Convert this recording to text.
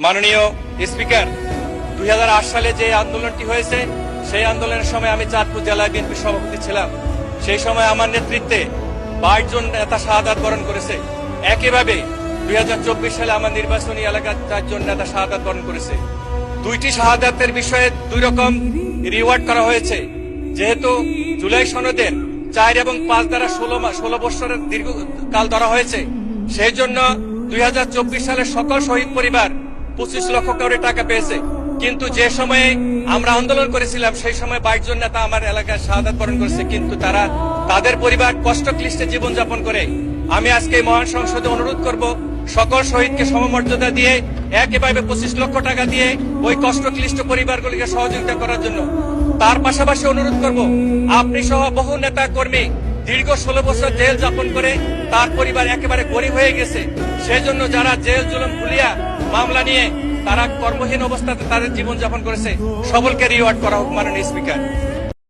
মাননীয় স্পিকার, 2008 সালে যে আন্দোলনটি হয়েছে সেই আন্দোলনের সময় আমি চাঁদপুর জেলা বিএনপির সভাপতি ছিলাম। সেই সময় আমার নেতৃত্বে 22 জন নেতা শাহাদাত বরণ করেছে। একইভাবে 2024 সালে আমার নির্বাচনী এলাকার 4 জন নেতা শাহাদাত বরণ করেছে। দুইটি শাহাদাতের বিষয়ে দুই রকম রিওয়ার্ড করা হয়েছে। যেহেতু জুলাই সনদের 4 এবং 5 দ্বারা 16 বছরের দীর্ঘকাল ধরা হয়েছে, সেই জন্য 2024 সালের সকল শহীদ পরিবার 25 লক্ষ কোটি টাকা পেয়েছে। কিন্তু যে সময়ে আমরা আন্দোলন করেছিলাম সেই সময় 22 জন নেতা আমার এলাকায় শাহাদাত বরণ করেছে, কিন্তু তাদের পরিবার কষ্ট ক্লিষ্টে জীবনযাপন করে। আমি আজকে মহান সংসদে অনুরোধ করব সকল শহীদকে সমমর্যাদা দিয়ে একইভাবে 25 লক্ষ টাকা দিয়ে ওই কষ্ট ক্লিষ্ট পরিবারগুলিকে সহযোগিতা করার জন্য। তার পাশাপাশি অনুরোধ করব আপনি সহ বহু নেতা কর্মী দীর্ঘ 16 বছর জেল যাপন করে তার পরিবার একেবারে গরিব হয়ে গেছে। সেজন্য যারা জেল জুলুম ভুলিয়া মামলা নিয়ে তারা কর্মহীন অবস্থাতে তাদের জীবনযাপন করেছে, সকলকে রিওয়ার্ড করা হোক মাননীয় স্পিকার।